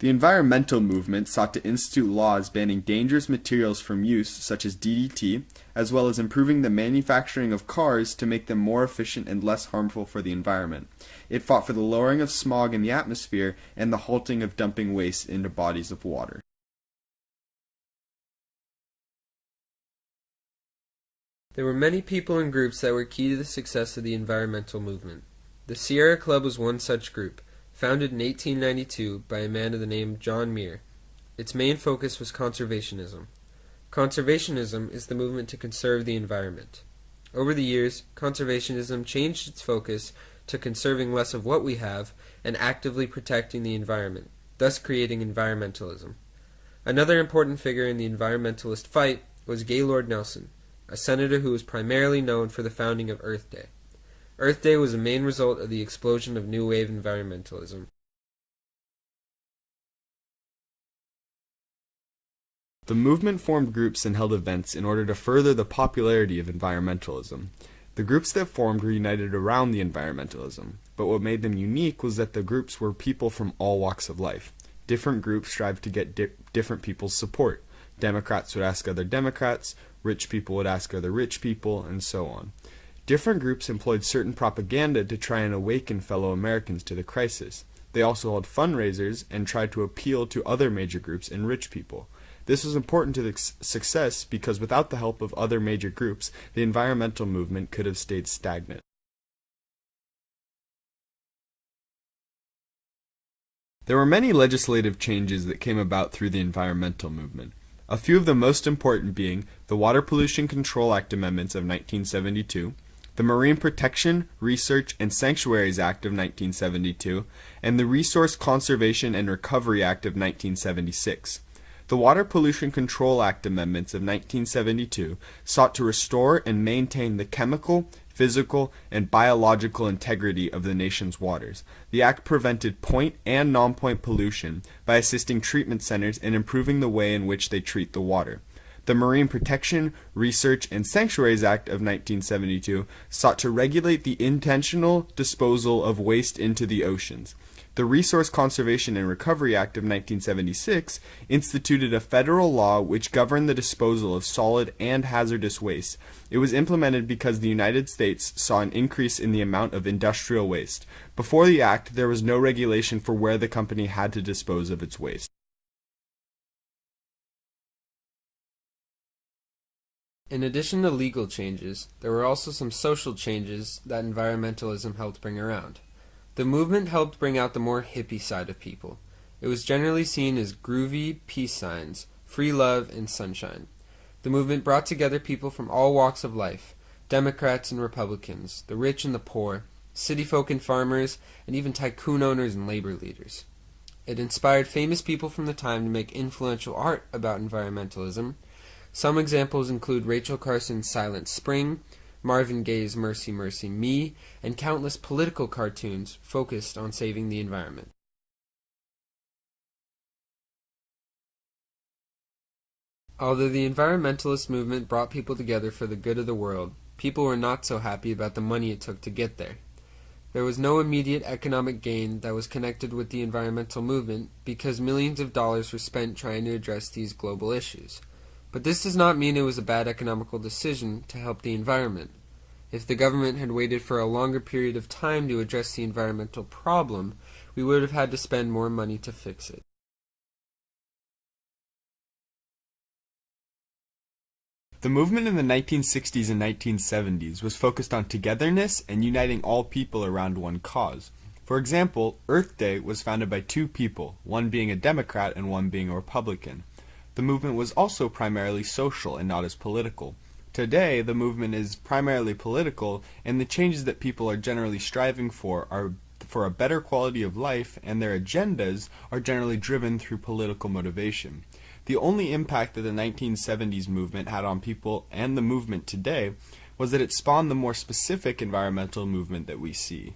The environmental movement sought to institute laws banning dangerous materials from use, such as DDT, as well as improving the manufacturing of cars to make them more efficient and less harmful for the environment. It fought for the lowering of smog in the atmosphere and the halting of dumping waste into bodies of water. There were many people and groups that were key to the success of the environmental movement. The Sierra Club was one such group, founded in 1892 by a man of the name of John Muir. Its main focus was conservationism. Conservationism is the movement to conserve the environment. Over the years, conservationism changed its focus to conserving less of what we have and actively protecting the environment, thus creating environmentalism. Another important figure in the environmentalist fight was Gaylord Nelson, a senator who was primarily known for the founding of Earth Day. Earth Day was a main result of the explosion of New Wave environmentalism. The movement formed groups and held events in order to further the popularity of environmentalism. The groups that formed were united around the environmentalism, but what made them unique was that the groups were people from all walks of life. Different groups strived to get different people's support. Democrats would ask other Democrats, rich people would ask other rich people, and so on. Different groups employed certain propaganda to try and awaken fellow Americans to the crisis. They also held fundraisers and tried to appeal to other major groups and rich people. This was important to the success because without the help of other major groups, the environmental movement could have stayed stagnant. There were many legislative changes that came about through the environmental movement. A few of the most important being the Water Pollution Control Act amendments of 1972, the Marine Protection, Research, and Sanctuaries Act of 1972, and the Resource Conservation and Recovery Act of 1976. The Water Pollution Control Act amendments of 1972 sought to restore and maintain the chemical, physical, and biological integrity of the nation's waters. The act prevented point and non-point pollution by assisting treatment centers in improving the way in which they treat the water. The Marine Protection, Research, and Sanctuaries Act of 1972 sought to regulate the intentional disposal of waste into the oceans. The Resource Conservation and Recovery Act of 1976 instituted a federal law which governed the disposal of solid and hazardous waste. It was implemented because the United States saw an increase in the amount of industrial waste. Before the act, there was no regulation for where the company had to dispose of its waste. In addition to legal changes, there were also some social changes that environmentalism helped bring around. The movement helped bring out the more hippie side of people. It was generally seen as groovy peace signs, free love, and sunshine. The movement brought together people from all walks of life, Democrats and Republicans, the rich and the poor, city folk and farmers, and even tycoon owners and labor leaders. It inspired famous people from the time to make influential art about environmentalism. Some examples include Rachel Carson's Silent Spring, Marvin Gaye's Mercy Mercy Me, and countless political cartoons focused on saving the environment. Although the environmentalist movement brought people together for the good of the world, people were not so happy about the money it took to get there. There was no immediate economic gain that was connected with the environmental movement because millions of dollars were spent trying to address these global issues. But this does not mean it was a bad economical decision to help the environment. If the government had waited for a longer period of time to address the environmental problem, we would have had to spend more money to fix it. The movement in the 1960s and 1970s was focused on togetherness and uniting all people around one cause. For example, Earth Day was founded by two people, one being a Democrat and one being a Republican. The movement was also primarily social and not as political. Today, the movement is primarily political, and the changes that people are generally striving for are for a better quality of life, and their agendas are generally driven through political motivation. The only impact that the 1970s movement had on people and the movement today was that it spawned the more specific environmental movement that we see.